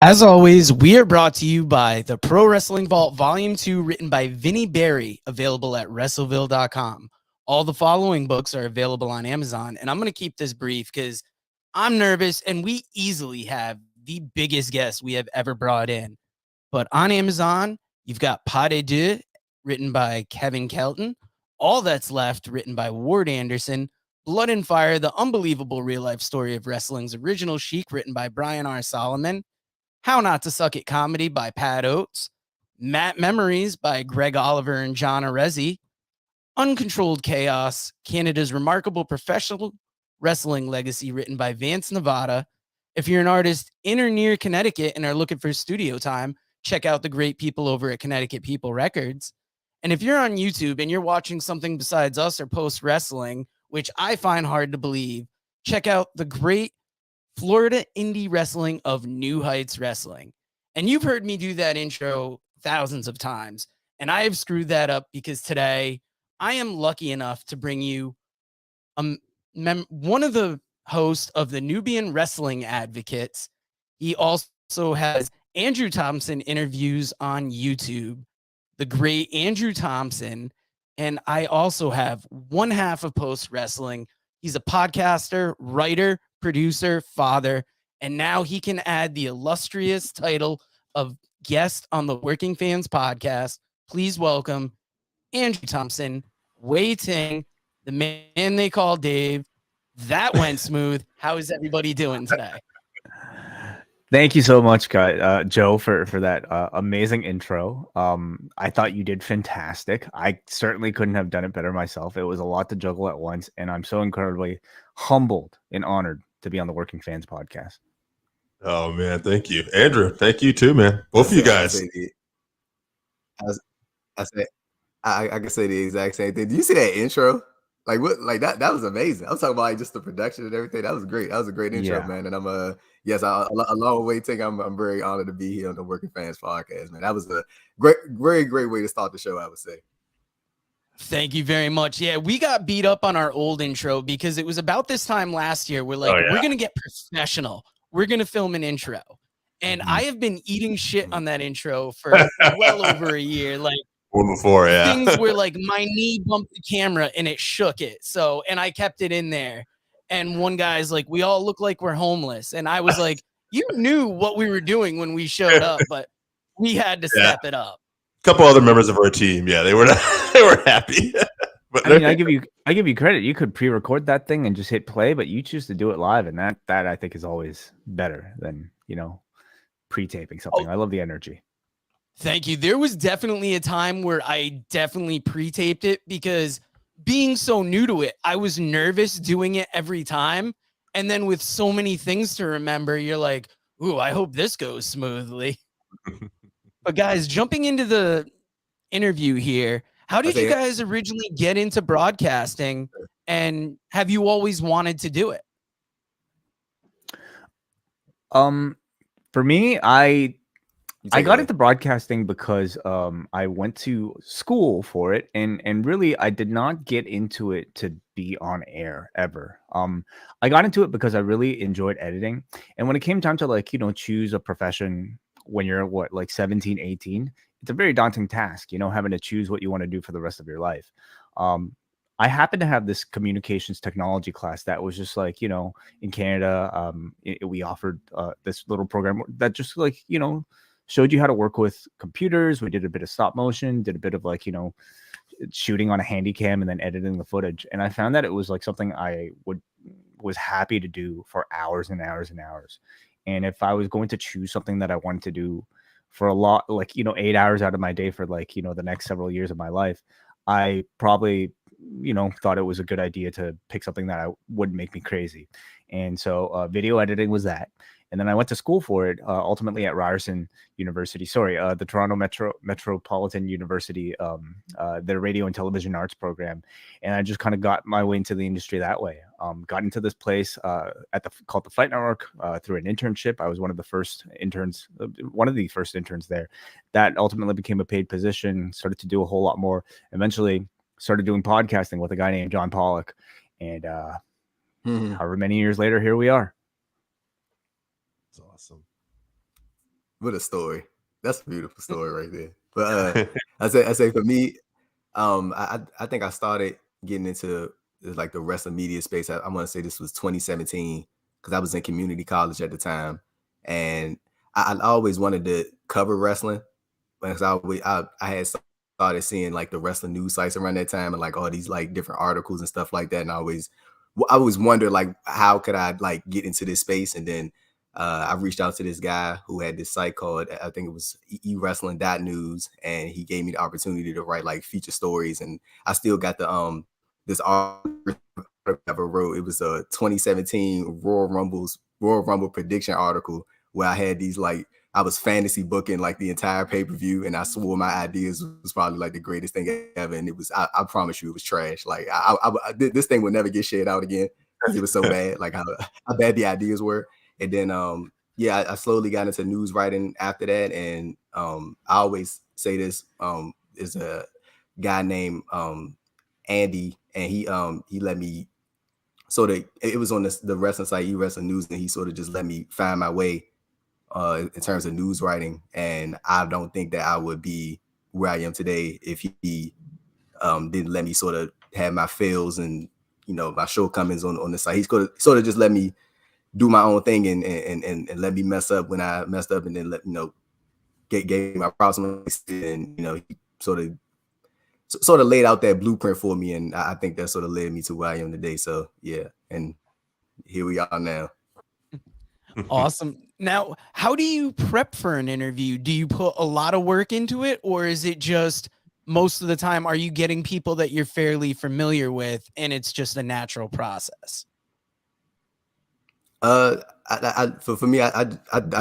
As always, we are brought to you by the Pro Wrestling Vault Volume 2, written by Vinnie Berry, available at WrestleVille.com. All the following books are available on Amazon, and I'm going to keep this brief because I'm nervous, and we easily have the biggest guest we have ever brought in. But on Amazon, you've got Pas de Deux, written by Kevin Kelton, All That's Left, written by Ward Anderson, Blood and Fire, the unbelievable real-life story of wrestling's original Sheik, written by Brian R. Solomon, How Not to Suck at Comedy by Pat Oates, Matt Memories by Greg Oliver and John Arezzi, Uncontrolled Chaos, Canada's Remarkable Professional Wrestling Legacy, written by Vance Nevada. If you're an artist in or near Connecticut and are looking for studio time, check out the great people over at Connecticut People Records. And if you're on YouTube and you're watching something besides us or post wrestling, which I find hard to believe, check out the great Florida indie wrestling of New Heights Wrestling. And you've heard me do that intro thousands of times, and I have screwed that up because today I am lucky enough to bring you one of the hosts of the Nubian Wrestling Advocates. He also has Andrew Thompson interviews on YouTube, the great Andrew Thompson. And I also have one half of Post Wrestling. He's a podcaster, writer, producer, father, and now he can add the illustrious title of guest on the Working Fans podcast. Please welcome Andrew Thompson, Ting, the man they call Dave. That went smooth. How is everybody doing today? Thank you so much, Joe, for that amazing intro. I thought you did fantastic. I certainly couldn't have done it better myself. It was a lot to juggle at once, and I'm so incredibly humbled and honored to be on the Working Fans podcast. Oh man, thank you, Andrew. Thank you too, man. Both of you guys. I can say the exact same thing. Do you see that intro? Like what? Like that was amazing. I'm talking about like just the production and everything. That was great. That was a great intro, man. And I'm along with Ting, I'm very honored to be here on the Working Fans podcast, man. That was a very great way to start the show, I would say. Thank you very much. Yeah, we got beat up on our old intro because it was about this time last year. We're like, we're gonna get professional. We're gonna film an intro, and I have been eating shit on that intro for well over a year. Like before, things where like my knee bumped the camera and it shook it. So, and I kept it in there. And one guy's like, we all look like we're homeless. And I was like, you knew what we were doing when we showed up, but we had to step it up. A couple other members of our team, they were they were happy. But I mean, I give you credit. You could pre-record that thing and just hit play, but you choose to do it live, and that I think is always better than pre-taping something. I love the energy. Thank you. There was definitely a time where I definitely pre-taped it because being so new to it, I was nervous doing it every time. And then with so many things to remember, you're like, ooh, I hope this goes smoothly. But guys, jumping into the interview here, how did you guys originally get into broadcasting, and have you always wanted to do it? For me, I got into broadcasting because I went to school for it, and really I did not get into it to be on air ever. I got into it because I really enjoyed editing, and when it came time to choose a profession when you're 17, 18, it's a very daunting task, having to choose what you want to do for the rest of your life. I happened to have this communications technology class that was just in Canada, we offered this little program that just showed you how to work with computers. We did a bit of stop motion, did a bit of shooting on a handy cam and then editing the footage. And I found that it was something I was happy to do for hours and hours and hours. And if I was going to choose something that I wanted to do for a lot, 8 hours out of my day for the next several years of my life, I probably, thought it was a good idea to pick something that wouldn't make me crazy. And so video editing was that. And then I went to school for it, ultimately at Ryerson University. The Toronto Metropolitan University, their radio and television arts program. And I just kind of got my way into the industry that way. Got into this place called the Fight Network through an internship. I was one of the first interns there. That ultimately became a paid position, started to do a whole lot more. Eventually started doing podcasting with a guy named John Pollock. And however many years later, here we are. That's awesome. What a story. That's a beautiful story right there. But I say for me, I think I started getting into like the wrestling media space. I want to say this was 2017 because I was in community college at the time, and I always wanted to cover wrestling because I had started seeing like the wrestling news sites around that time and like all these like different articles and stuff like that, and I always wondered like how could I like get into this space, and then I reached out to this guy who had this site called, I think it was ewrestling.news, and he gave me the opportunity to write like feature stories, and I still got the this article I ever wrote. It was a 2017 Royal Rumble prediction article where I had these like I was fantasy booking like the entire pay-per-view, and I swore my ideas was probably like the greatest thing ever, and it was I promise you it was trash. Like this thing would never get shared out again because it was so bad, like how bad the ideas were. And then I slowly got into news writing after that, and I always say this is a guy named Andy, and he let me sort of, it was on the wrestling site eWrestling News, and he sort of just let me find my way in terms of news writing. And I don't think that I would be where I am today if he didn't let me sort of have my fails and my shortcomings on the site. He's sort of just let me do my own thing and let me mess up when I messed up, and then gave my problems, and he sort of laid out that blueprint for me, and I think that sort of led me to where I am today. So yeah, and here we are now. Awesome. Now, how do you prep for an interview? Do you put a lot of work into it, or is it just most of the time are you getting people that you're fairly familiar with and it's just a natural process? For me, I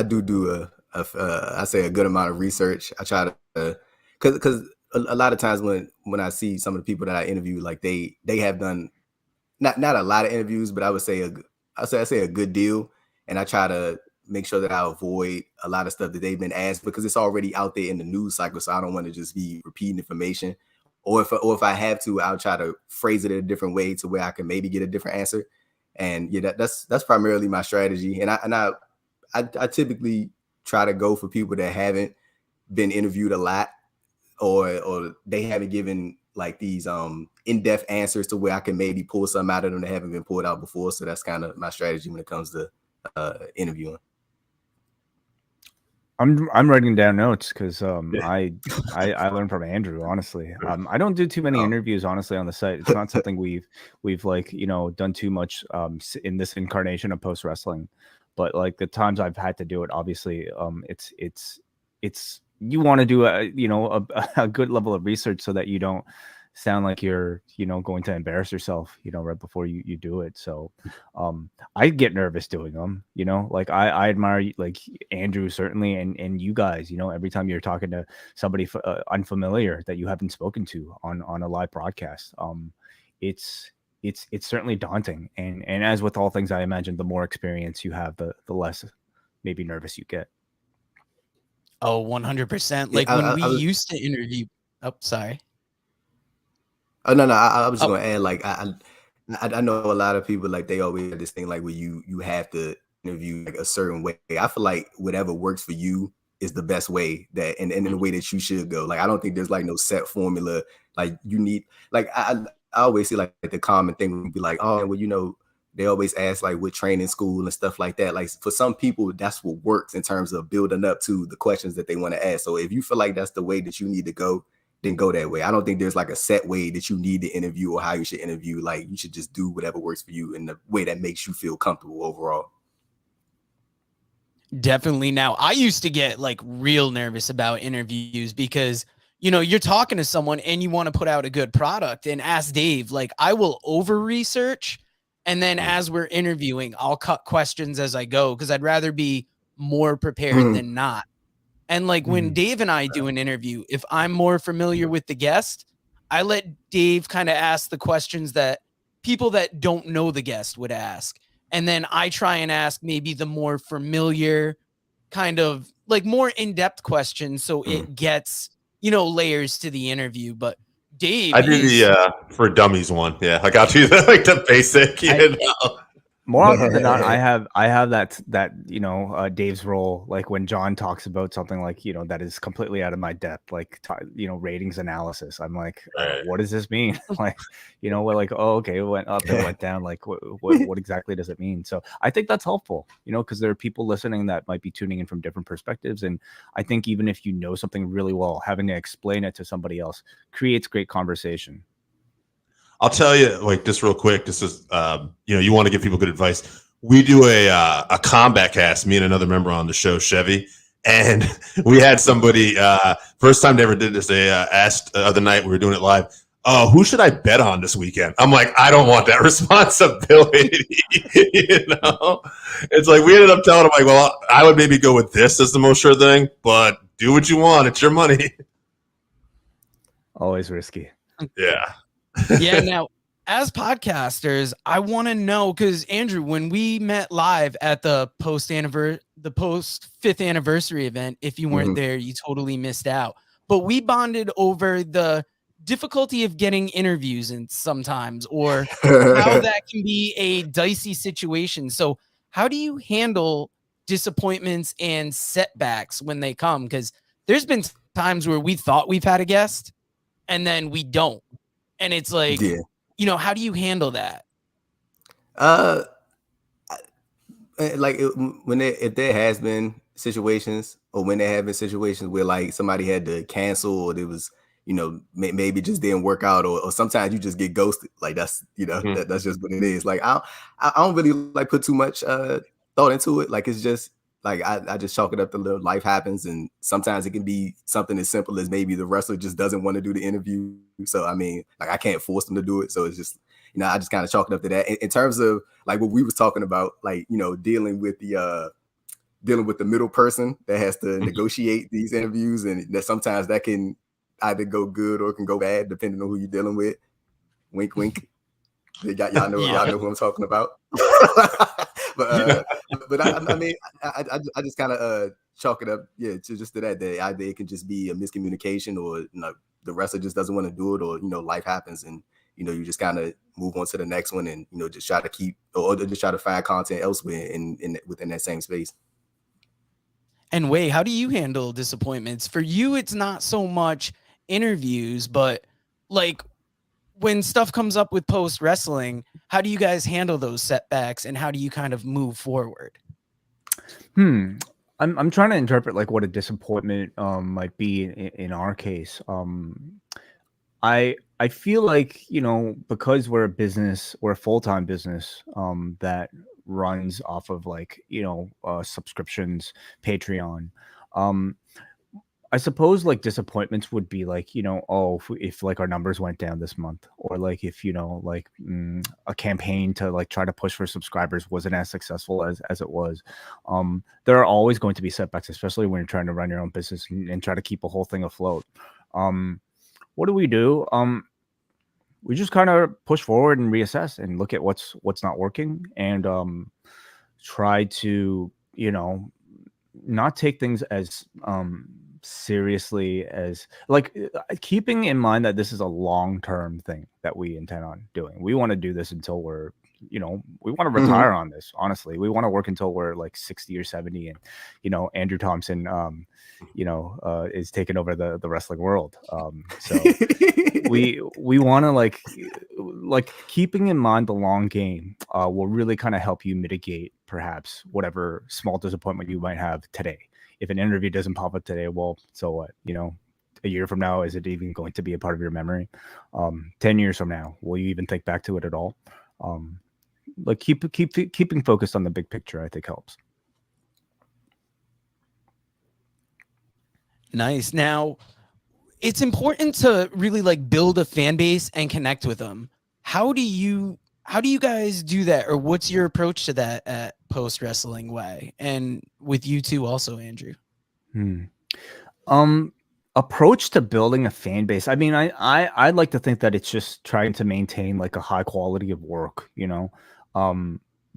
do I say a good amount of research. I try to because a lot of times when I see some of the people that I interview, like they have done not a lot of interviews, but I would say I say a good deal, and I try to make sure that I avoid a lot of stuff that they've been asked because it's already out there in the news cycle. So I don't want to just be repeating information, or if I have to, I'll try to phrase it in a different way to where I can maybe get a different answer. And yeah, that's primarily my strategy. And I typically try to go for people that haven't been interviewed a lot, or they haven't given like these in-depth answers to where I can maybe pull something out of them that haven't been pulled out before. So that's kind of my strategy when it comes to interviewing. I'm writing down notes because I learned from Andrew, honestly. I don't do too many interviews, honestly, on the site. It's not something we've like done too much in this incarnation of post wrestling, but like the times I've had to do it, obviously, it's you want to do a good level of research so that you don't sound like you're going to embarrass yourself right before you do it. So I get nervous doing them, like I admire like Andrew certainly, and you guys, every time you're talking to somebody unfamiliar that you haven't spoken to on a live broadcast, it's certainly daunting, and as with all things, I imagine the more experience you have, the less maybe nervous you get. Oh, 100%. Like when we used to interview. Oh, sorry. Oh no, I was just gonna add, like I know a lot of people, like they always have this thing like where you have to interview like a certain way. I feel like whatever works for you is the best way, that and in the way that you should go. Like I don't think there's like no set formula. Like you need, like I always see like the common thing would be like, oh well, they always ask like what training school and stuff like that. Like for some people, that's what works in terms of building up to the questions that they want to ask. So if you feel like that's the way that you need to go, then go that way. I don't think there's like a set way that you need to interview or how you should interview. Like you should just do whatever works for you in the way that makes you feel comfortable overall. Definitely. Now, I used to get like real nervous about interviews because, you're talking to someone and you want to put out a good product. And ask Dave, like I will over research. And then as we're interviewing, I'll cut questions as I go because I'd rather be more prepared than not. And like when Dave and I do an interview, if I'm more familiar with the guest, I let Dave kind of ask the questions that people that don't know the guest would ask. And then I try and ask maybe the more familiar kind of like more in-depth questions. So it gets, layers to the interview. But Dave, I do the for dummies one. Yeah, I got you like the basic. More often than not, I have that Dave's role, like when John talks about something like that is completely out of my depth, like ratings analysis. I'm like, Right. what does this mean? Like, we're like, oh, okay, it went up, it went down. Like, what exactly does it mean? So I think that's helpful, because there are people listening that might be tuning in from different perspectives, and I think even if you know something really well, having to explain it to somebody else creates great conversation. I'll tell you, like, just real quick, this is, you want to give people good advice. We do a combat cast, me and another member on the show, Chevy, and we had somebody, first time they ever did this, they asked the other night, we were doing it live, who should I bet on this weekend? I'm like, I don't want that responsibility. It's like, we ended up telling them, like, well, I would maybe go with this as the most sure thing, but do what you want. It's your money. Always risky. Yeah. Yeah. Now, as podcasters, I want to know, because Andrew, when we met live at the post 5th anniversary event, if you weren't there, you totally missed out. But we bonded over the difficulty of getting interviews, and sometimes, or how that can be a dicey situation. So how do you handle disappointments and setbacks when they come? Because there's been times where we thought we've had a guest and then we don't. And it's like, how do you handle that? Like if there has been situations, or when there have been situations where like somebody had to cancel, or there was, maybe just didn't work out, or sometimes you just get ghosted. Like that's, that's just what it is. Like I don't really like put too much thought into it. Like it's just like I just chalk it up to little life happens, and sometimes it can be something as simple as maybe the wrestler just doesn't want to do the interview. So I mean, like I can't force them to do it. So it's just, I just kind of chalk it up to that. In terms of like what we was talking about, like dealing with the middle person that has to negotiate these interviews, and that sometimes that can either go good or it can go bad depending on who you're dealing with. Wink, wink. Y'all know who I'm talking about. But I mean, I just kind of chalk it up, to that either it can just be a miscommunication, or the wrestler just doesn't want to do it, or life happens, and you just kind of move on to the next one, and just try to keep, or just try to find content elsewhere in within that same space. And Wei, how do you handle disappointments? For you, it's not so much interviews, but like when stuff comes up with post wrestling, how do you guys handle those setbacks, and how do you kind of move forward? I'm trying to interpret like what a disappointment might be in our case. I feel like, because we're a full-time business that runs off of like, subscriptions, Patreon. I suppose like disappointments would be like, if like our numbers went down this month, or like if, a campaign to like try to push for subscribers wasn't as successful as it was. There are always going to be setbacks, especially when you're trying to run your own business and try to keep a whole thing afloat. What do? We just kind of push forward and reassess and look at what's not working, and try to, not take things as seriously as like keeping in mind that this is a long-term thing that we intend on doing. We want to do this until we're, we want to retire on this. Honestly, we want to work until we're like 60 or 70, and Andrew Thompson is taking over the wrestling world. So we want to like keeping in mind the long game will really kind of help you mitigate perhaps whatever small disappointment you might have today. If an interview doesn't pop up today, well, so what? A year from now, is it even going to be a part of your memory? 10 years from now, will you even think back to it at all? Like keeping focused on the big picture, I think helps. Nice. Now, it's important to really like build a fan base and connect with them. How do you guys do that, or what's your approach to that at Post Wrestling Way, and with you too also, Andrew? Approach to building a fan base. I mean, I'd like to think that it's just trying to maintain like a high quality of work,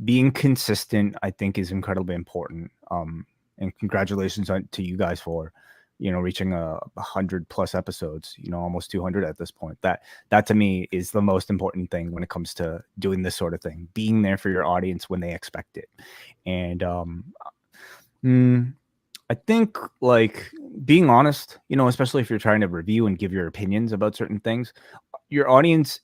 being consistent, I think, is incredibly important. And congratulations to you guys for reaching 100+ episodes, almost 200 at this point. That to me is the most important thing when it comes to doing this sort of thing, being there for your audience when they expect it. And I think like being honest, especially if you're trying to review and give your opinions about certain things, your audience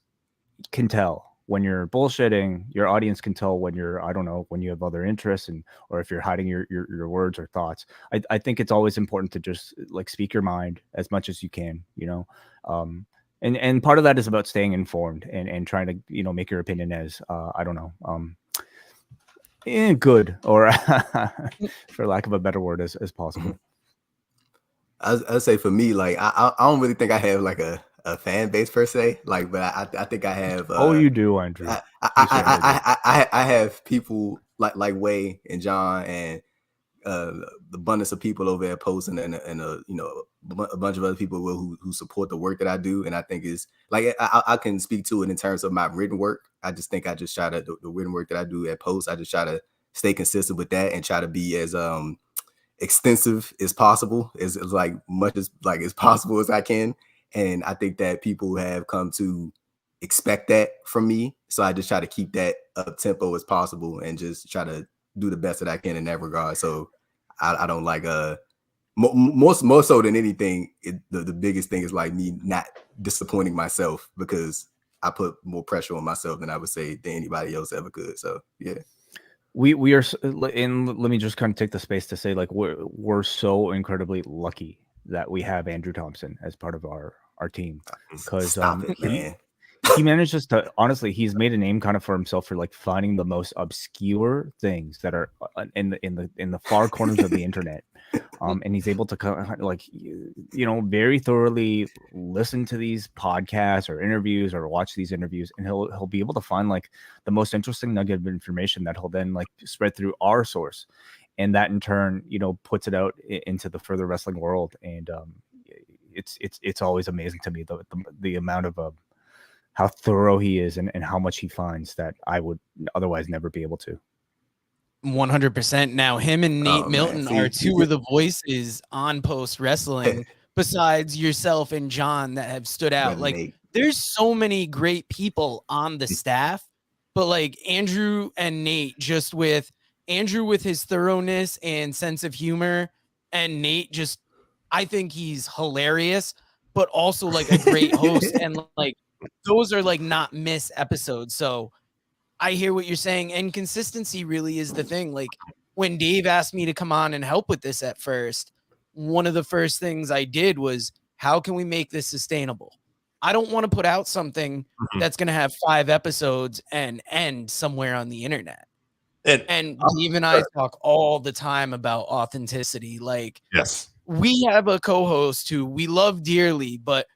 can tell when you're bullshitting. Your audience can tell when you're, I don't know, when you have other interests, or if you're hiding your words or thoughts. I think it's always important to just like speak your mind as much as you can, and part of that is about staying informed and trying to, make your opinion as, I don't know, good, or for lack of a better word, as possible. I'd say for me, like I don't really think I have like a fan base per se, like, but I think I have. Oh, you do, Andrew. I have people like Way and John and the abundance of people over there posting, and a bunch of other people who support the work that I do, and I think is like I can speak to it in terms of my written work. I just think I just try to the written work that I do at Post. I just try to stay consistent with that and try to be as extensive as possible, as like much as possible as I can. And I think that people have come to expect that from me. So I just try to keep that up tempo as possible and just try to do the best that I can in that regard. So I don't like more so than anything, the biggest thing is like me not disappointing myself, because I put more pressure on myself than I would say than anybody else ever could. So yeah. We are, and let me just kind of take the space to say, like, we're so incredibly lucky that we have Andrew Thompson as part of our team, because he manages to, honestly, he's made a name kind of for himself for like finding the most obscure things that are in the far corners of the internet. And he's able to kind of like, very thoroughly listen to these podcasts or interviews or watch these interviews, and he'll be able to find like the most interesting nugget of information that he'll then like spread through our source, and that in turn, puts it out into the further wrestling world. And it's always amazing to me the amount of how thorough he is and how much he finds that I would otherwise never be able to. 100%. Now, him and Nate Milton are two of the voices on Post Wrestling, besides yourself and John, that have stood out. Like, Nate, there's so many great people on the staff, but like Andrew and Nate, just with Andrew with his thoroughness and sense of humor, and Nate just, I think he's hilarious, but also like a great host. And like, those are like not miss episodes. So I hear what you're saying, and consistency really is the thing. Like when Dave asked me to come on and help with this at first, one of the first things I did was, how can we make this sustainable? I don't want to put out something that's going to have 5 episodes and end somewhere on the internet. And Dave and I talk all the time about authenticity. Like, yes, we have a co-host who we love dearly, but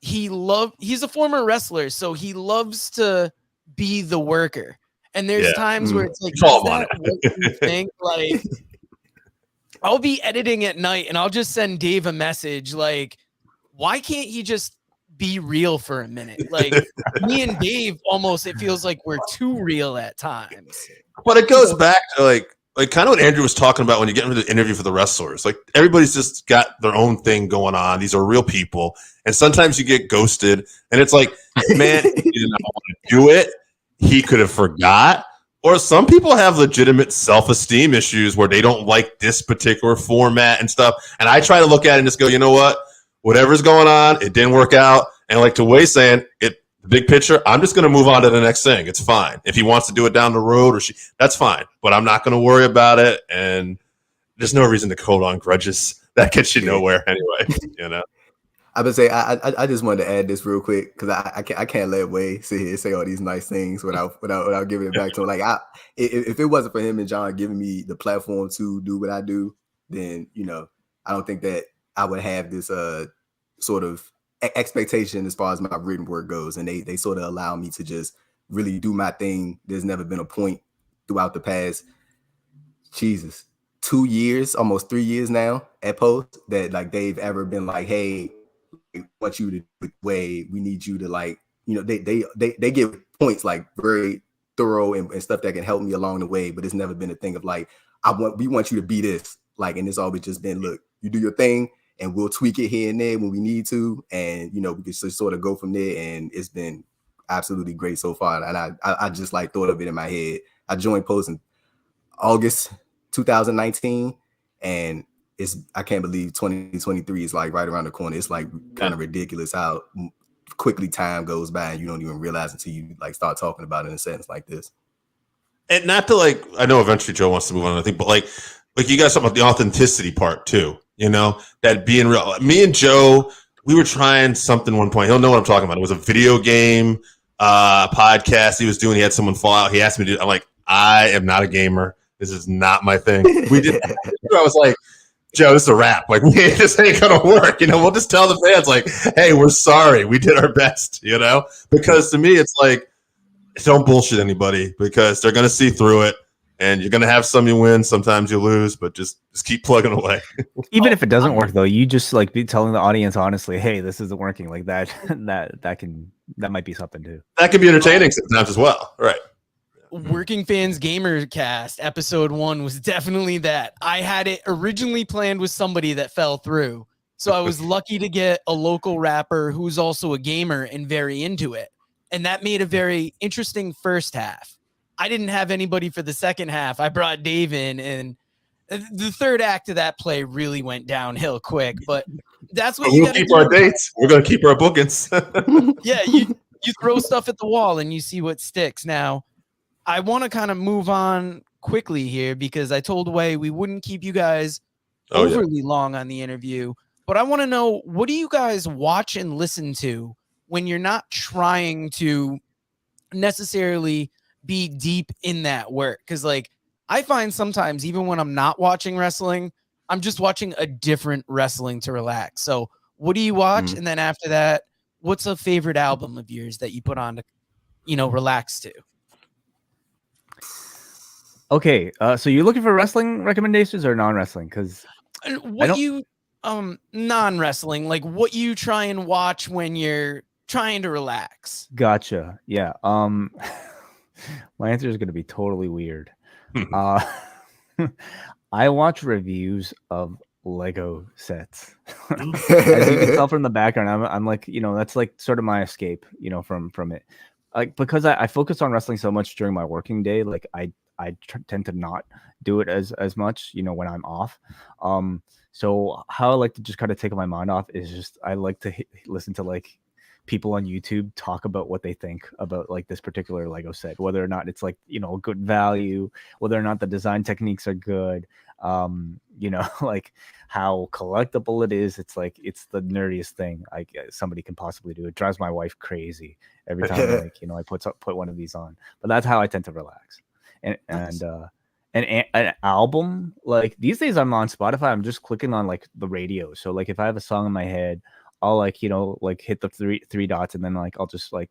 he's a former wrestler, so he loves to be the worker. And there's times where it's like, is that what you think? Like, I'll be editing at night and I'll just send Dave a message like, why can't he just be real for a minute? Like, me and Dave, almost, it feels like we're too real at times. But it goes back to like kind of what Andrew was talking about when you get into the interview for the wrestlers. Like, everybody's just got their own thing going on. These are real people. And sometimes you get ghosted, and it's like, man, he did not want to do it. He could have forgot. Or some people have legitimate self-esteem issues where they don't like this particular format and stuff. And I try to look at it and just go, you know what? Whatever's going on, it didn't work out. And like to Way saying, the big picture, I'm just going to move on to the next thing. It's fine. If he wants to do it down the road, that's fine. But I'm not going to worry about it. And there's no reason to hold on grudges. That gets you nowhere anyway, you know? I would say I just wanted to add this real quick, because I can't let Way sit here and say all these nice things without giving it back to him. Like, if it wasn't for him and John giving me the platform to do what I do, then I don't think that I would have this sort of expectation as far as my written work goes. And they sort of allow me to just really do my thing. There's never been a point throughout the past 2 years, almost 3 years now at Post, that like they've ever been like, hey, we want you to do Way, we need you to like, they give points like very thorough and stuff that can help me along the way, but it's never been a thing of like, we want you to be this, like, and it's always just been, look, you do your thing, and we'll tweak it here and there when we need to, and we can just sort of go from there. And it's been absolutely great so far. And I just like thought of it in my head. I joined Post in August 2019, and I can't believe 2023 is like right around the corner. It's like kind of ridiculous how quickly time goes by, and you don't even realize until you like start talking about it in a sentence like this. And not to like, I know eventually Joe wants to move on, I think, but like you guys talk about the authenticity part too, that being real. Me and Joe, we were trying something one point. He'll know what I'm talking about. It was a video game podcast he was doing. He had someone fall out. He asked me to do, I'm like, I am not a gamer. This is not my thing. We did. I was like, Joe, this is a wrap. Like, this ain't going to work. We'll just tell the fans like, hey, we're sorry. We did our best, because to me, it's like, don't bullshit anybody because they're going to see through it. And you're going to have some you win, sometimes you lose, but just keep plugging away. Even if it doesn't work, though, you just like be telling the audience honestly, hey, this isn't working like that. That might be something too. That can be entertaining sometimes as well. Right. Working Fans Gamer Cast episode 1 was definitely that. I had it originally planned with somebody that fell through. So I was lucky to get a local rapper who's also a gamer and very into it. And that made a very interesting first half. I didn't have anybody for the second half. I brought Dave in, and the third act of that play really went downhill quick. But that's what we'll keep our dates. We're going to keep our bookings. Yeah, you throw stuff at the wall and you see what sticks. Now, I want to kind of move on quickly here because I told Way we wouldn't keep you guys overly long on the interview. But I want to know, what do you guys watch and listen to when you're not trying to necessarily be deep in that work? Because like I find sometimes even when I'm not watching wrestling, I'm just watching a different wrestling to relax. So what do you watch? And then after that, what's a favorite album of yours that you put on to, relax to? Okay, so you're looking for wrestling recommendations or non-wrestling? Because non-wrestling, like what you try and watch when you're trying to relax. Gotcha. Yeah. My answer is going to be totally weird. I watch reviews of Lego sets. As you can tell from the background, I'm like, that's like sort of my escape, from it. Like because I focus on wrestling so much during my working day, like I tend to not do it as much, when I'm off. So how I like to just kind of take my mind off is just I like to listen to like people on YouTube talk about what they think about like this particular Lego set, whether or not it's like, a good value, whether or not the design techniques are good, like how collectible it is. It's like, it's the nerdiest thing somebody can possibly do. It drives my wife crazy every time, I put one of these on, but that's how I tend to relax. And an album, like these days I'm on Spotify, I'm just clicking on like the radio. So like if I have a song in my head, I'll like, like hit the three dots and then like I'll just like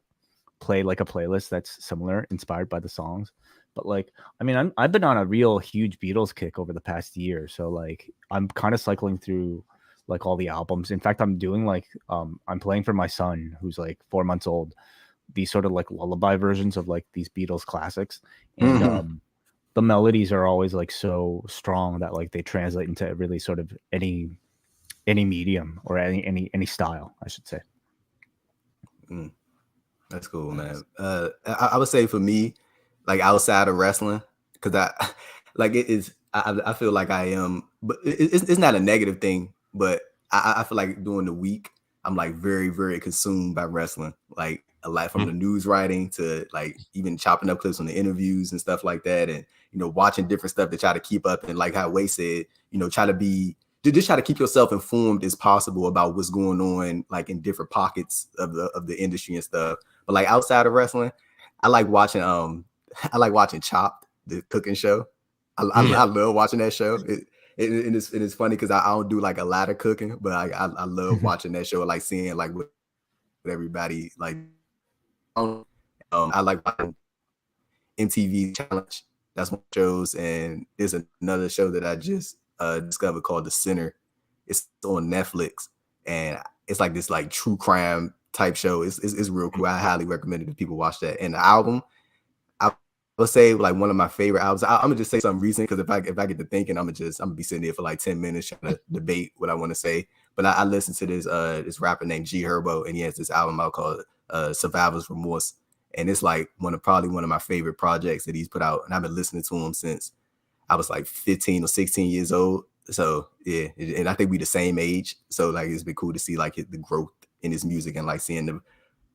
play like a playlist that's similar, inspired by the songs. But like, I mean, I've been on a real huge Beatles kick over the past year. So like I'm kind of cycling through like all the albums. In fact, I'm doing like I'm playing for my son who's like 4 months old, these sort of like lullaby versions of like these Beatles classics. And the melodies are always like so strong that like they translate into really sort of any medium or any style, I should say. That's cool, man. I would say for me, like outside of wrestling, because I feel like I am, but it's not a negative thing, but I feel like during the week I'm like very, very consumed by wrestling, like a lot from the news writing to like even chopping up clips on the interviews and stuff like that, and watching different stuff to try to keep up, and like how Way said, try to keep yourself informed as possible about what's going on, like in different pockets of the industry and stuff. But like outside of wrestling, I like watching Chopped, the cooking show. I love watching that show. It's funny because I don't do like a lot of cooking, but I love watching that show, like seeing like what everybody like. I like watching MTV Challenge. That's one of the shows, and there's another show that I just discovered called The Sinner. It's on Netflix, and it's like this like true crime type show. It's real cool. I highly recommend it if people watch that. And the album, would say like one of my favorite albums. I'm gonna just say something recent because if I get to thinking, I'm gonna be sitting there for like 10 minutes trying to debate what I want to say. But I listened to this rapper named G Herbo, and he has this album out called Survivor's Remorse, and it's like probably one of my favorite projects that he's put out, and I've been listening to him since I was like 15 or 16 years old. So yeah, and I think we the same age. So like it's been cool to see like the growth in his music and like seeing the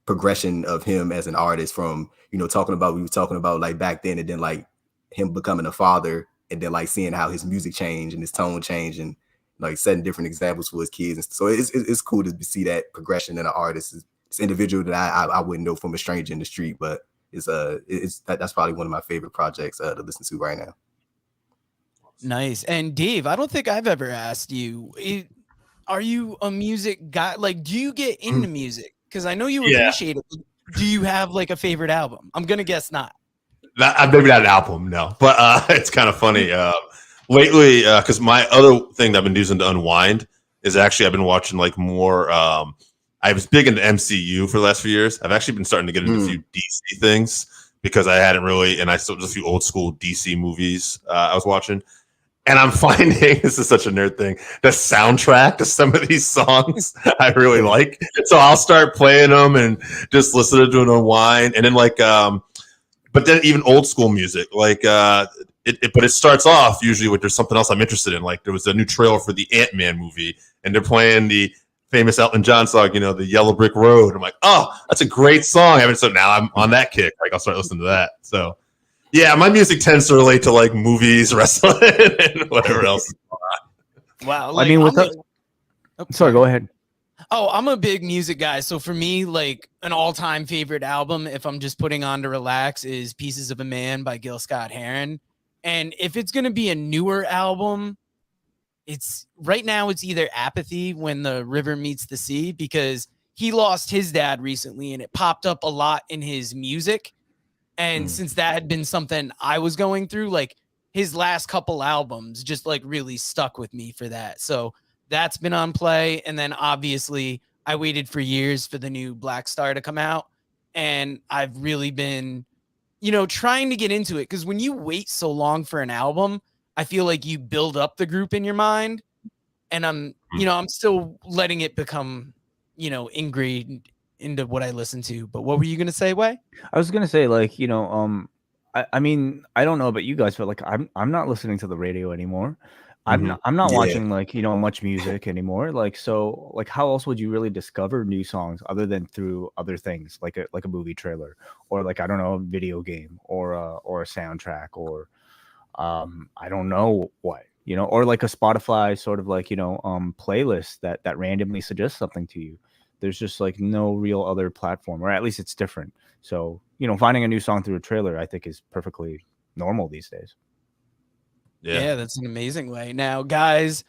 progression of him as an artist from, we were talking about like back then, and then like him becoming a father, and then like seeing how his music changed and his tone changed, and like setting different examples for his kids. And so it's cool to see that progression in an artist. It's individual that I wouldn't know from a stranger in the street, but that's probably one of my favorite projects to listen to right now. Nice. And Dave, I don't think I've ever asked you, are you a music guy? Like, do you get into music? Because I know you appreciate it. Do you have like a favorite album? I'm gonna guess not. Maybe not an album, no. But it's kind of funny. Lately, because my other thing that I've been using to unwind is actually I've been watching like more. I was big into MCU for the last few years. I've actually been starting to get into a few DC things because I hadn't really, and I still just a few old school DC movies I was watching. And I'm finding, this is such a nerd thing, the soundtrack to some of these songs I really like. So I'll start playing them and just listen to them unwind. And then like, but then even old school music, like, but it starts off usually with there's something else I'm interested in. Like there was a new trailer for the Ant-Man movie and they're playing the famous Elton John song, the Yellow Brick Road. I'm like, oh, that's a great song. So now I'm on that kick. Like I'll start listening to that. So yeah, my music tends to relate to like movies, wrestling, and whatever else. Wow. Like, I mean, sorry, go ahead. Oh, I'm a big music guy. So for me, like an all-time favorite album, if I'm just putting on to relax, is Pieces of a Man by Gil Scott-Heron. And if it's going to be a newer album, right now it's either Apathy, When the River Meets the Sea, because he lost his dad recently and it popped up a lot in his music. And since that had been something I was going through, like his last couple albums just like really stuck with me for that. So that's been on play. And then obviously I waited for years for the new Black Star to come out. And I've really been, trying to get into it. Because when you wait so long for an album, I feel like you build up the group in your mind. And I'm still letting it become, ingrained into what I listen to. But what were you gonna say, Way? I was gonna say, like, I mean, I don't know about you guys, but like I'm not listening to the radio anymore. I'm not watching like, much music anymore. Like, so like how else would you really discover new songs other than through other things like a movie trailer or like, I don't know, a video game or a soundtrack or I don't know what, or like a Spotify sort of like, playlist that randomly suggests something to you. There's just like no real other platform, or at least it's different. So, finding a new song through a trailer, I think is perfectly normal these days. Yeah, that's an amazing way. Now, guys,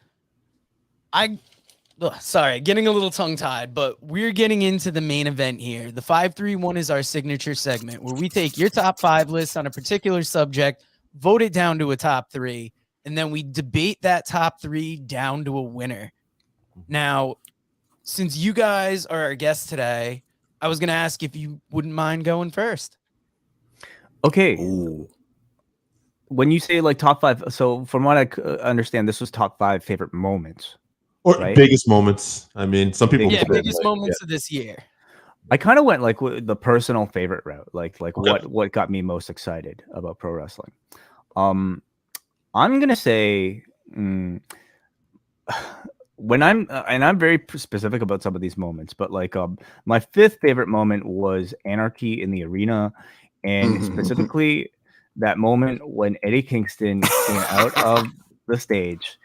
sorry, getting a little tongue tied, but we're getting into the main event here. The 5-3-1 is our signature segment where we take your top 5 list on a particular subject, vote it down to a top 3, and then we debate that top 3 down to a winner. Now, since you guys are our guests today, I was going to ask if you wouldn't mind going first. Okay. Ooh. When you say like top 5, so from what I understand, this was top 5 favorite moments. Or right? Biggest moments. I mean, some people. Yeah, biggest moments of this year. I kind of went like with the personal favorite route, like what got me most excited about pro wrestling. I'm going to say... when I'm and I'm very specific about some of these moments, but like my 5th favorite moment was Anarchy in the Arena, and specifically that moment when Eddie Kingston came out of the stage,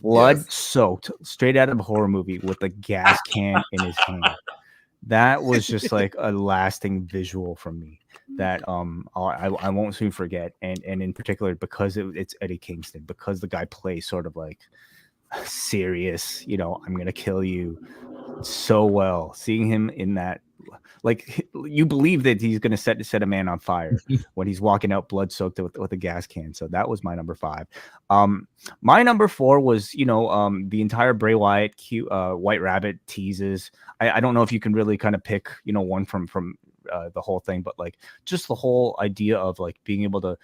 blood soaked, straight out of a horror movie, with a gas can in his hand. That was just like a lasting visual from me that I won't soon forget, and in particular because it's Eddie Kingston, because the guy plays sort of like serious, I'm gonna kill you so well. Seeing him in that, like, you believe that he's gonna set a man on fire when he's walking out blood soaked with a gas can. So that was my number 5. My number 4 was the entire Bray Wyatt White Rabbit teases. I don't know if you can really kind of pick one from the whole thing, but like just the whole idea of like being able to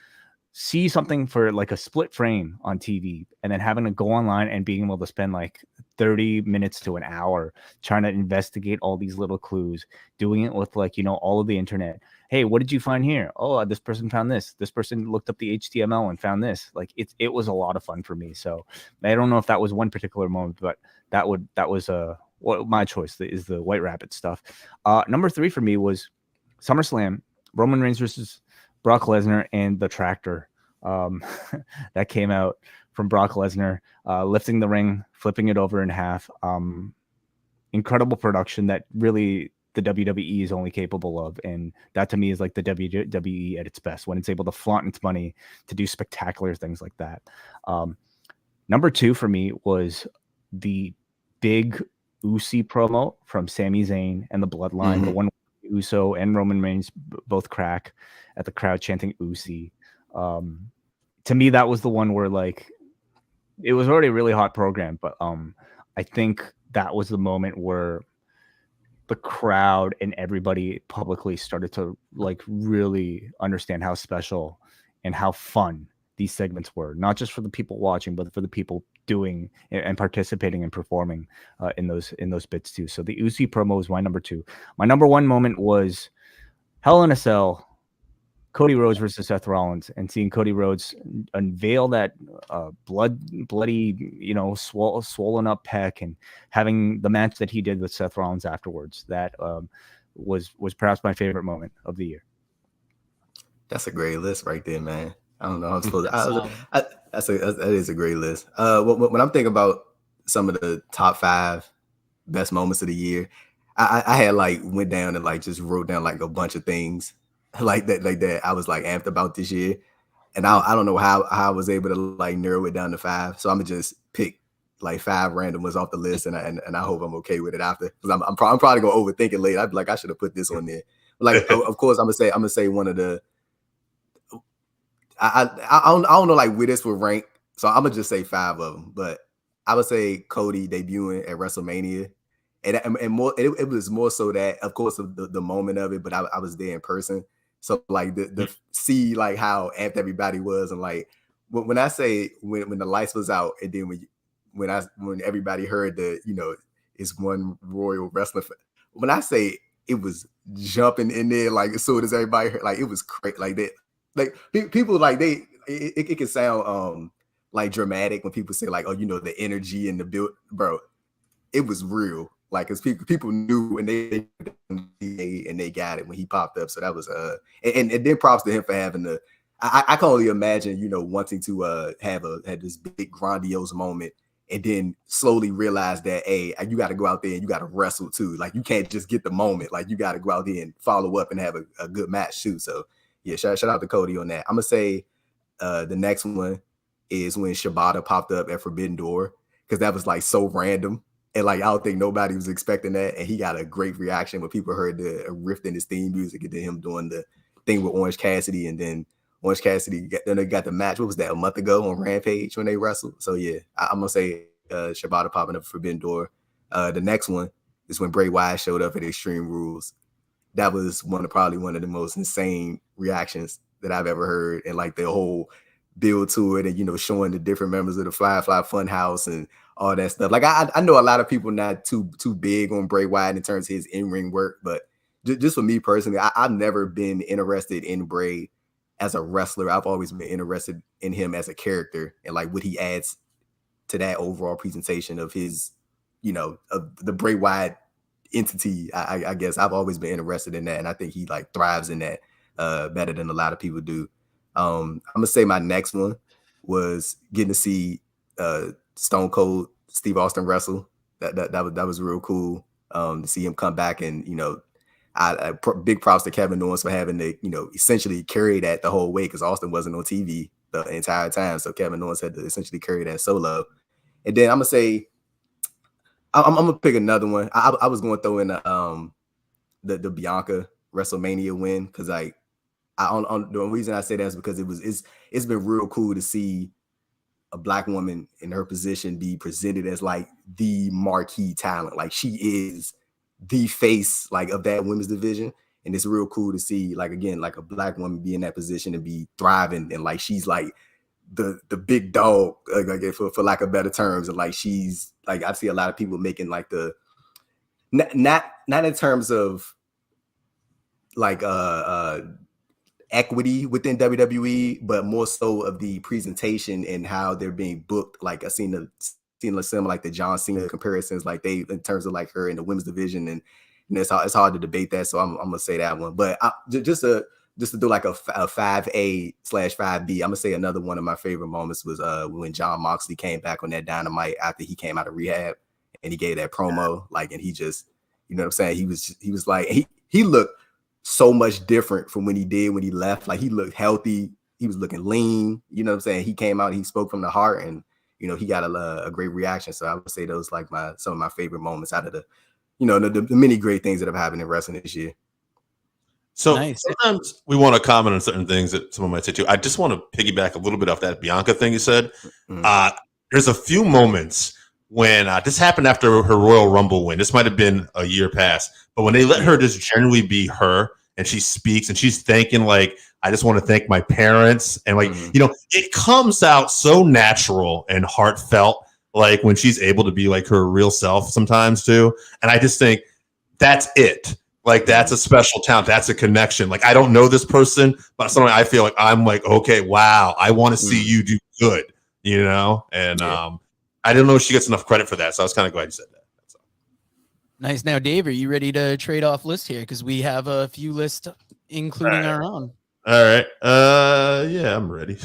see something for like a split frame on TV and then having to go online and being able to spend like 30 minutes to an hour trying to investigate all these little clues, doing it with like, you know, all of the internet. Hey, what did you find here? Oh, this person found this. This person looked up the HTML and found this. Like it was a lot of fun for me. So I don't know if that was one particular moment, but that was my choice is the White Rabbit stuff. Number 3 for me was SummerSlam, Roman Reigns versus Brock Lesnar and the tractor that came out from Brock Lesnar, lifting the ring, flipping it over in half. Incredible production that really the WWE is only capable of. And that to me is like the WWE at its best, when it's able to flaunt its money to do spectacular things like that. Number 2 for me was the big Uzi promo from Sami Zayn and the Bloodline, the one Uso and Roman Reigns both crack at the crowd chanting Uzi. To me, that was the one where like it was already a really hot program, but I think that was the moment where the crowd and everybody publicly started to like really understand how special and how fun these segments were, not just for the people watching, but for the people doing and participating and performing in those bits too. So the Uzi promo was my number 2. My number 1 moment was Hell in a Cell, Cody Rhodes versus Seth Rollins, and seeing Cody Rhodes unveil that bloody, you know, swollen up pec, and having the match that he did with Seth Rollins afterwards. That was perhaps my favorite moment of the year. That's a great list right there, man. I don't know how I'm supposed to. That is a great list. When I'm thinking about some of the top 5 best moments of the year, I had like went down and like just wrote down like a bunch of things like that I was like amped about this year, and I don't know how I was able to like narrow it down to 5. So I'm gonna just pick like 5 random ones off the list, and I hope I'm okay with it after, because I'm probably gonna overthink it later. I'd be like, I should have put this on there. Like of course I'm gonna say one of the. I don't know like where this would rank, so I'm gonna just say 5 of them. But I would say Cody debuting at WrestleMania, and more. It was more so that, of course, of the moment of it, but I was there in person, so like the see like how amped everybody was, and like when I say when the lights was out, and then when everybody heard the, you know, it's one Royal Wrestling. When I say it was jumping in there, like as soon as everybody heard, like it was crazy, like that. Like people like it can sound like dramatic when people say like, oh, you know, the energy and the build, bro. It was real, like, because people knew, and they got it when he popped up. So that was and then props to him for having the. I can only imagine, you know, wanting to have this big grandiose moment, and then slowly realize that, hey, you got to go out there and you got to wrestle too. Like you can't just get the moment. Like you got to go out there and follow up and have a good match too. So. Yeah, shout out to Cody on that. I'm gonna say the next one is when Shibata popped up at Forbidden Door, because that was like so random, and like I don't think nobody was expecting that, and he got a great reaction when people heard the riff in his theme music, and then him doing the thing with Orange Cassidy, and then Orange Cassidy then they got the match. What was that, a month ago on Rampage when they wrestled? So yeah, I'm gonna say Shibata popping up at Forbidden Door. The next one is when Bray Wyatt showed up at Extreme Rules. That was probably one of the most insane reactions that I've ever heard, and like the whole build to it, and you know, showing the different members of the Fly Funhouse and all that stuff. Like I know a lot of people not too big on Bray Wyatt in terms of his in-ring work, but just for me personally, I've never been interested in Bray as a wrestler. I've always been interested in him as a character, and like what he adds to that overall presentation of his, you know, of the Bray Wyatt entity. I guess I've always been interested in that, and I think he like thrives in that better than a lot of people do. I'm gonna say my next one was getting to see Stone Cold Steve Austin wrestle. That was real cool to see him come back, and you know, big props to Kevin Owens for having to, you know, essentially carry that the whole way, because Austin wasn't on TV the entire time, so Kevin Owens had to essentially carry that solo. And then I'm gonna say, I'm gonna pick another one. I was going to throw in the Bianca WrestleMania win, because like the reason I say that is because it's been real cool to see a Black woman in her position be presented as like the marquee talent. Like she is the face like of that women's division, And it's real cool to see, like, again, like a black woman be in that position and be thriving, and like she's like the big dog, like for lack of better terms, and like she's like, I see a lot of people making like the not in terms of like equity within WWE, but more so of the presentation and how they're being booked. Like I seen some like the John Cena comparisons, like they in terms of like her in the women's division, and it's hard to debate that. So I'm gonna say that one. But just to do like a 5A/5B, I'm gonna say another one of my favorite moments was when John Moxley came back on that Dynamite after he came out of rehab, and he gave that promo, like, and he just, you know what I'm saying, he was like, he looked so much different from when he left. Like, he looked healthy, he was looking lean, you know what I'm saying. He came out, he spoke from the heart, and you know, he got a great reaction. So I would say those like some of my favorite moments out of the, you know, the many great things that have happened in wrestling this year. So Nice. sometimes we want to comment on certain things that someone might say too. I just want to piggyback a little bit off that Bianca thing you said. There's a few moments when this happened after her Royal Rumble win. This might have been a year past, but when they let her just generally be her, and she speaks and she's thanking, like, I just want to thank my parents, and like, you know, it comes out so natural and heartfelt, like when she's able to be like her real self sometimes too. And I just think that's it. Like, that's a special talent. That's a connection. Like, I don't know this person, but suddenly I feel like I'm like, okay, wow, I want to see you do good, you know? And I don't know if she gets enough credit for that. So I was kind of glad you said that. That's all. Nice. Now, Dave, are you ready to trade off list here? Because we have a few lists, including our own. All right. Yeah, I'm ready.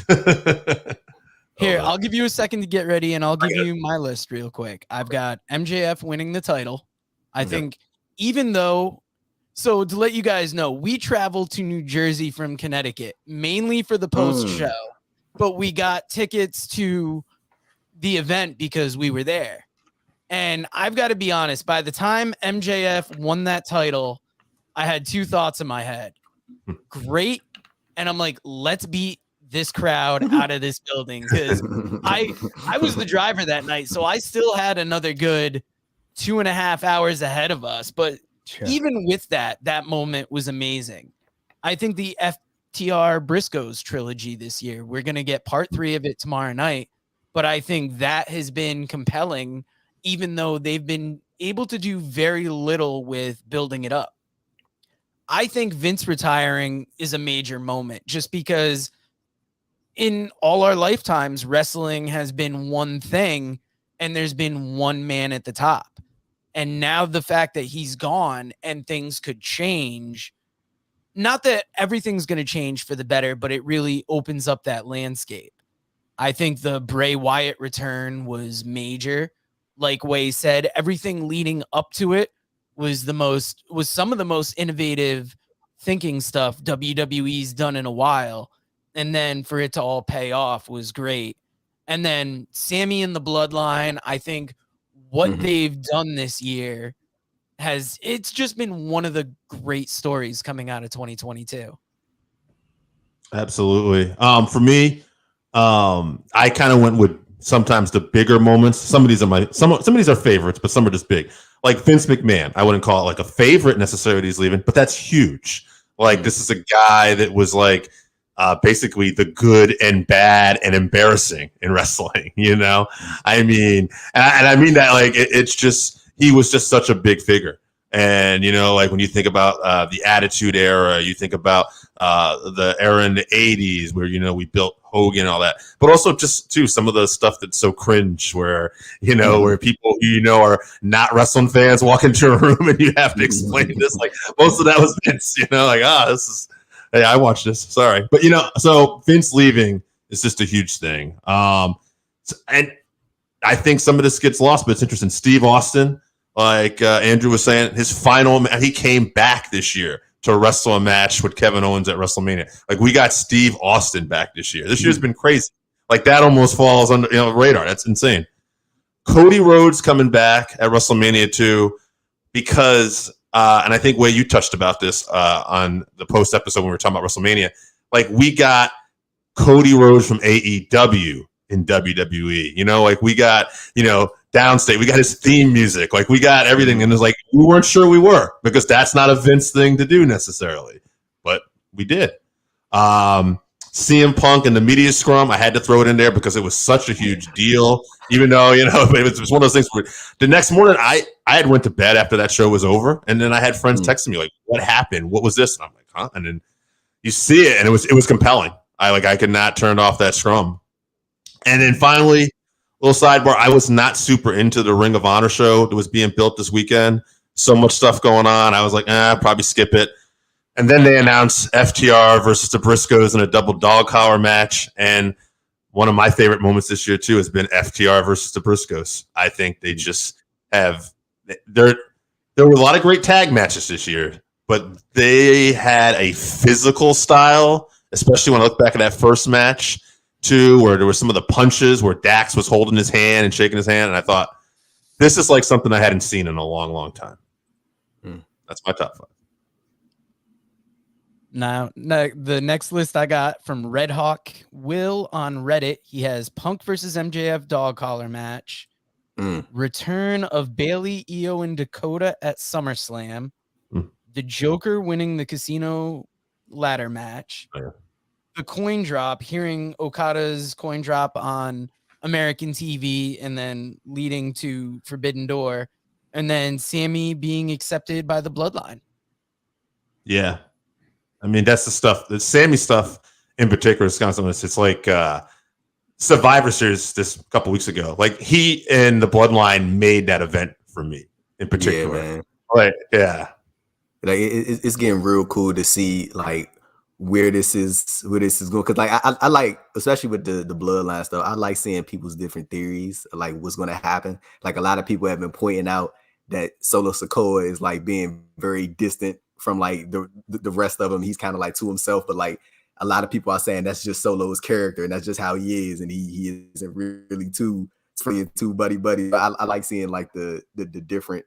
Here, I'll give you a second to get ready, and I'll give you my list real quick. I've got MJF winning the title. I think even though, so to let you guys know, we traveled to New Jersey from Connecticut, mainly for the post show, but we got tickets to the event because we were there. And I've got to be honest, by the time MJF won that title, I had two thoughts in my head. Great. And I'm like, let's beat this crowd out of this building, because I was the driver that night, so I still had another good 2.5 hours ahead of us. But even with that moment was amazing. I think the FTR Briscoes trilogy this year, we're going to get part 3 of it tomorrow night, but I think that has been compelling, even though they've been able to do very little with building it up. I think Vince retiring is a major moment, just because in all our lifetimes, wrestling has been one thing and there's been one man at the top. And now the fact that he's gone and things could change, not that everything's going to change for the better, but it really opens up that landscape. I think the Bray Wyatt return was major. Like Way said, everything leading up to it was some of the most innovative thinking stuff WWE's done in a while. And then for it to all pay off was great. And then Sammy and the Bloodline, I think what they've done this year it's just been one of the great stories coming out of 2022. Absolutely. For me, I kind of went with sometimes the bigger moments. Some of these are favorites, but some are just big. Like Vince McMahon, I wouldn't call it like a favorite necessarily he's leaving, but that's huge. Like, this is a guy that was like basically the good and bad and embarrassing in wrestling, you know? I mean, and I mean that like it's just, he was just such a big figure. And, you know, like when you think about the Attitude Era, you think about the era in the 80s where, you know, we built Hogan and all that, but also just too some of the stuff that's so cringe where, you know, where people, you know, are not wrestling fans walk into a room and you have to explain this. Like, most of that was Vince, you know, like, this is, hey, I watched this, sorry. But, you know, so Vince leaving is just a huge thing. And I think some of this gets lost, but it's interesting. Steve Austin, like Andrew was saying, he came back this year to wrestle a match with Kevin Owens at WrestleMania. Like, we got Steve Austin back this year. This year's been crazy. Like, that almost falls under radar. That's insane. Cody Rhodes coming back at WrestleMania 2 because, and I think Way, you touched about this on the post episode when we were talking about WrestleMania. Like, we got Cody Rhodes from AEW in WWE. You know, like we got, you know, Downstate, we got his theme music, like we got everything. And it's like, we weren't sure we were, because that's not a Vince thing to do necessarily, but we did. CM Punk and the media scrum, I had to throw it in there because it was such a huge deal, even though, you know, it was one of those things where the next morning I had went to bed after that show was over. And then I had friends texting me like, what happened? What was this? And I'm like, huh? And then you see it, and it was compelling. I could not turn off that scrum. And then finally, little sidebar, I was not super into the Ring of Honor show that was being built this weekend. So much stuff going on. I was like, probably skip it. And then they announced FTR versus the Briscoes in a double dog collar match. And one of my favorite moments this year, too, has been FTR versus the Briscoes. I think they just have – there were a lot of great tag matches this year, but they had a physical style, especially when I look back at that first match, too, where there were some of the punches where Dax was holding his hand and shaking his hand. And I thought, this is like something I hadn't seen in a long, long time. That's my top 5. Now, the next list I got from Red Hawk Will on Reddit. He has Punk versus MJF dog collar match, return of Bailey, Io, and Dakota at SummerSlam, the Joker winning the Casino ladder match, the coin drop, hearing Okada's coin drop on American TV, and then leading to Forbidden Door, and then Sammy being accepted by the Bloodline. Yeah. I mean, that's the stuff. The Sammy stuff in particular is kind of something. It's like Survivor Series this couple weeks ago. Like, he and the Bloodline made that event for me in particular. Yeah, man. Like, yeah. Like it's getting real cool to see like where this is going. Cause like I like, especially with the Bloodline stuff, I like seeing people's different theories, like what's going to happen. Like a lot of people have been pointing out that Solo Sikoa is like being very distant from like the rest of him. He's kind of like to himself, but like a lot of people are saying that's just Solo's character and that's just how he is, and he isn't really too buddy. I like seeing like the different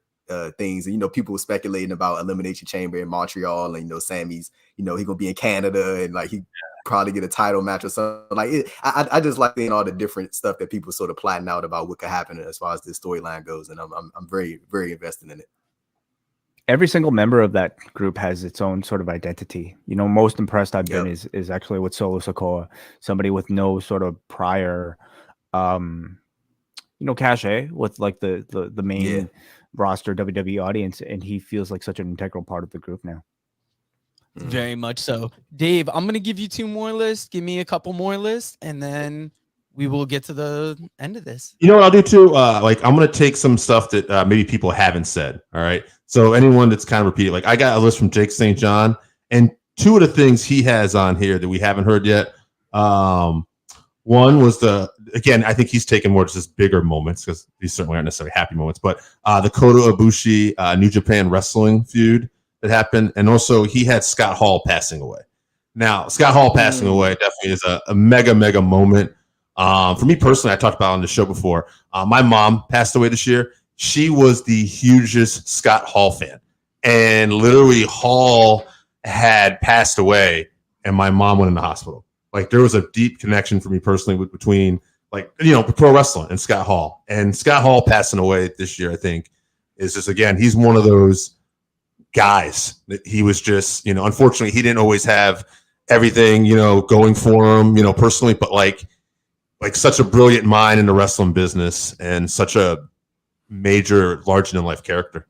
things. And you know, people were speculating about Elimination Chamber in Montreal, and you know, Sammy's, you know, he gonna be in Canada and like he probably get a title match or something. Like I just like seeing all the different stuff that people sort of plotting out about what could happen as far as this storyline goes, and I'm very, very invested in it. Every single member of that group has its own sort of identity. You know, most impressed I've been is actually with Solo Sikoa, somebody with no sort of prior, you know, cachet with like the main roster WWE audience, and he feels like such an integral part of the group now. Very much so. Dave, I'm going to give you 2 more lists. Give me a couple more lists, and then we will get to the end of this. You know what I'll do too? Like, I'm going to take some stuff that maybe people haven't said. All right. So anyone that's kind of repeated, like I got a list from Jake St. John, and 2 of the things he has on here that we haven't heard yet. One was again, I think he's taken more just bigger moments, because these certainly aren't necessarily happy moments, but the Kota Ibushi New Japan Wrestling feud that happened. And also he had Scott Hall passing away. Now, Scott Hall passing away definitely is a mega moment. For me personally, I talked about on the show before, my mom passed away this year. She was the hugest Scott Hall fan, and literally Hall had passed away and my mom went in the hospital. Like, there was a deep connection for me personally between, like, you know, pro wrestling and Scott Hall. And Scott Hall passing away this year, I think, is just, again, he's one of those guys that he was just, you know, unfortunately he didn't always have everything, you know, going for him, you know, personally, but like such a brilliant mind in the wrestling business and such a major, larger than life character.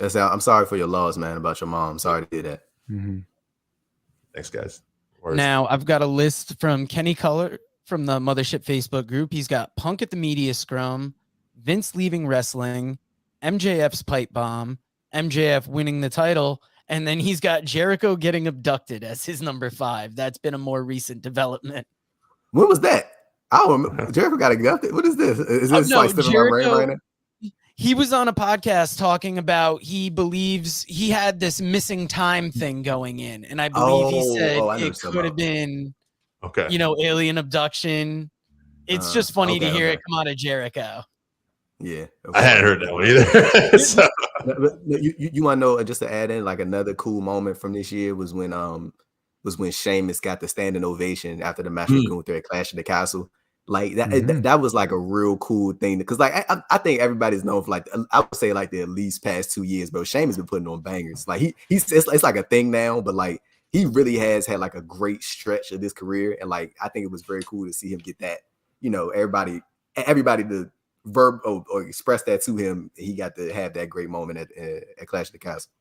I'm sorry for your loss, man, about your mom. Sorry to hear that. Thanks, guys. Now, I've got a list from Kenny Color from the Mothership Facebook group. He's got Punk at the media scrum, Vince leaving wrestling, MJF's pipe bomb, MJF winning the title, and then he's got Jericho getting abducted as his number 5. That's been a more recent development. When was that? I don't remember. Jericho got abducted. What is this? Is this no, like still in my brain right now? He was on a podcast talking about he believes he had this missing time thing going in. And I believe he said it could have been, you know, alien abduction. It's just funny to hear it come out of Jericho. Yeah. Okay. I hadn't heard that one either. So. You want to know, just to add in, like, another cool moment from this year was when Sheamus got the standing ovation after the match with Gunther at Clash of the Castle. Like that was like a real cool thing because like I think everybody's known for like I would say like the at least past 2 years, bro. Shane has been putting on bangers. Like it's like a thing now, but like he really has had like a great stretch of this career, and like I think it was very cool to see him get that. You know, everybody to verb or express that to him. He got to have that great moment at Clash of the Castle.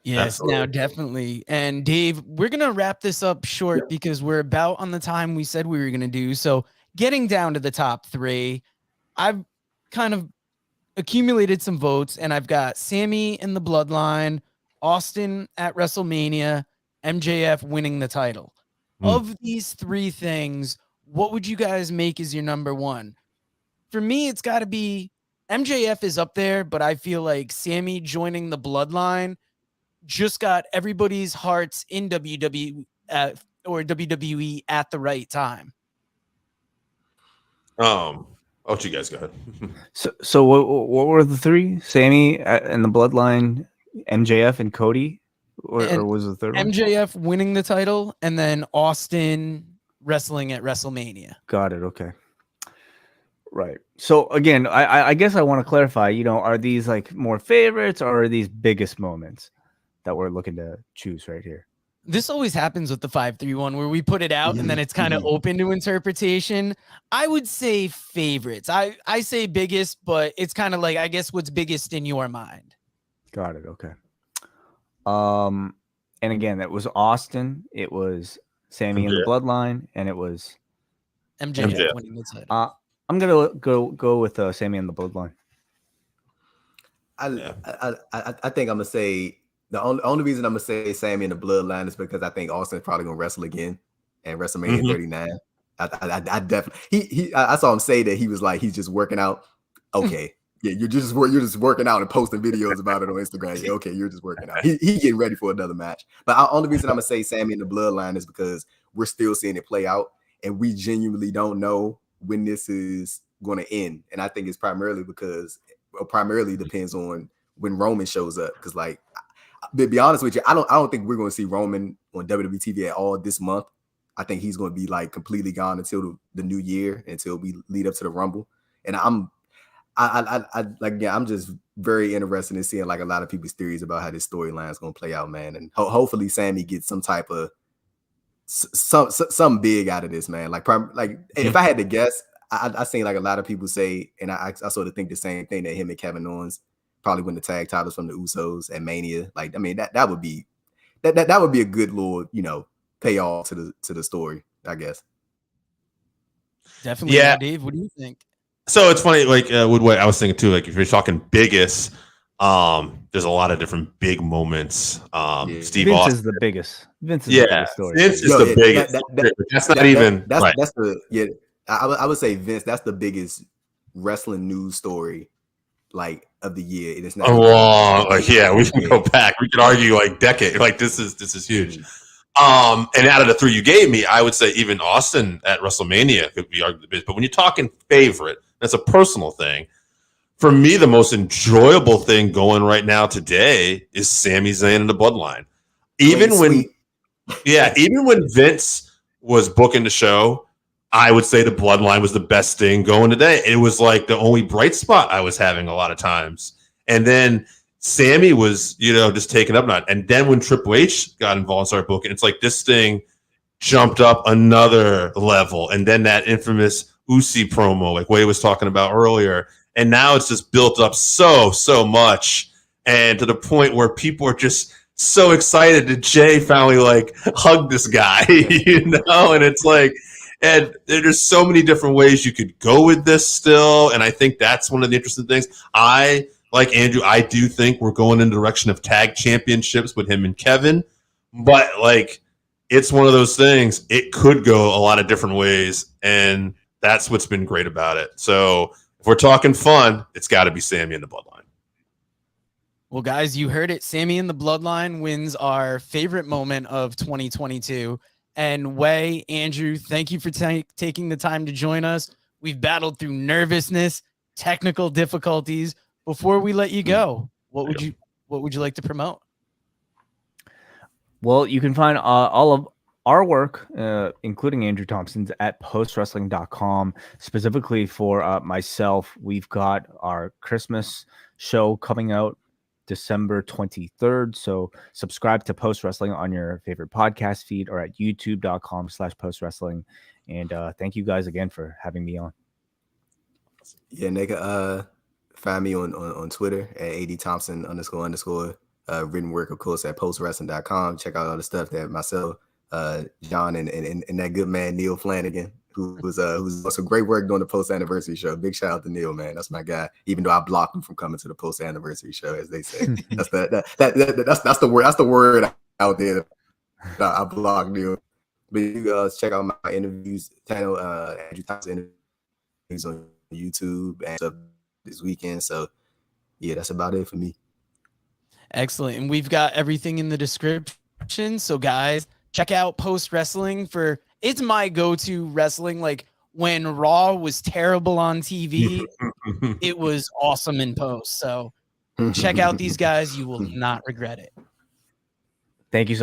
Yes, now definitely. And Dave, we're going to wrap this up short because we're about on the time we said we were going to do. So getting down to the top 3, I've kind of accumulated some votes, and I've got Sammy in the Bloodline, Austin at WrestleMania, MJF winning the title. Of these 3 things, what would you guys make as your number 1? For me, it's got to be MJF is up there, but I feel like Sammy joining the Bloodline just got everybody's hearts in WWE or WWE at the right time. I'll let you guys go ahead. So what were the 3? Sammy and the Bloodline, MJF and Cody, or was the third one? MJF winning the title, and then Austin wrestling at WrestleMania. Got it. Okay. Right. So again, I guess I want to clarify. You know, are these like more favorites, or are these biggest moments that we're looking to choose right here? This always happens with the 5-3-1 where we put it out and then it's kind of open to interpretation. I would say favorites. I say biggest, but it's kind of like, I guess, what's biggest in your mind. Got it. Okay. And again, it was Austin, it was Sammy and the Bloodline, and it was MJF winning the title. I'm gonna go with Sammy and the Bloodline. I think I'm gonna say the only reason I'm gonna say Sammy and the Bloodline is because I think Austin's probably gonna wrestle again at WrestleMania 39. I definitely I saw him say that he was like he's just working out. Okay, yeah, you're just working out and posting videos about it on Instagram. Yeah, okay, you're just working out. He getting ready for another match. But the only reason I'm gonna say Sammy and the Bloodline is because we're still seeing it play out, and we genuinely don't know when this is going to end. And I think it's primarily depends on when Roman shows up. Because like, to be honest with you, I don't think we're going to see Roman on WWE TV at all this month. I think he's going to be like completely gone until the new year, until we lead up to the Rumble. And I'm just very interested in seeing like a lot of people's theories about how this storyline is going to play out, man. And hopefully Sammy gets some type of some big out of this, man. Like if I had to guess, I seen like a lot of people say, and I sort of think the same thing, that him and Kevin Owens probably win the tag titles from the Usos at Mania. Like, I mean, that would be that would be a good little, payoff to the story, I guess. Definitely. Yeah, Dave, what do you think? So it's funny, like Woodway, I was thinking too, like if you're talking biggest, there's a lot of different big moments. Steve Vince Austin is the biggest. Vince is the biggest story. Vince is the biggest. That's not even. That's the I would say Vince. That's the biggest wrestling news story, like, of the year. It is not long. Like, yeah, we can go back. We could argue like decade. Like this is huge. And out of the 3 you gave me, I would say even Austin at WrestleMania could be arguably the biggest. But when you're talking favorite, that's a personal thing. For me, the most enjoyable thing going right now today is Sami Zayn and the Bloodline. Even when Vince was booking the show, I would say the Bloodline was the best thing going today. It was like the only bright spot I was having a lot of times. And then Sammy was, just taking up nut. And then when Triple H got involved and started booking, it's like this thing jumped up another level. And then that infamous Uzi promo, like Wade was talking about earlier. And now it's just built up so much, and to the point where people are just so excited that Jay finally like hugged this guy, and it's like, and there's so many different ways you could go with this still. And I think that's one of the interesting things. I, like Andrew, I do think we're going in the direction of tag championships with him and Kevin, but like, it's one of those things. It could go a lot of different ways, and that's what's been great about it. So if we're talking fun, it's got to be Sammy and the Bloodline. Well, guys, you heard it. Sammy and the Bloodline wins our favorite moment of 2022. And Way, Andrew, thank you for taking the time to join us. We've battled through nervousness, technical difficulties. Before we let you go, what would you like to promote? Well, you can find all our work, including Andrew Thompson's, at postwrestling.com. Specifically for myself, we've got our Christmas show coming out December 23rd. So subscribe to Post Wrestling on your favorite podcast feed or at youtube.com/postwrestling. And thank you guys again for having me on. Yeah, nigga, find me on Twitter at @ADThompson__. Written work, of course, at postwrestling.com. Check out all the stuff that myself, John, and that good man Neil Flanagan, who's doing some great work during the post anniversary show. Big shout out to Neil, man. That's my guy. Even though I blocked him from coming to the post anniversary show, as they say. That's the word. That's the word out there. I blocked Neil. But you guys check out my interviews channel, Andrew Thompson interviews on YouTube and stuff this weekend. So yeah, that's about it for me. Excellent. And we've got everything in the description. So guys, check out Post Wrestling for it's my go-to wrestling. Like when Raw was terrible on TV, it was awesome in post. So check out these guys. You will not regret it. Thank you so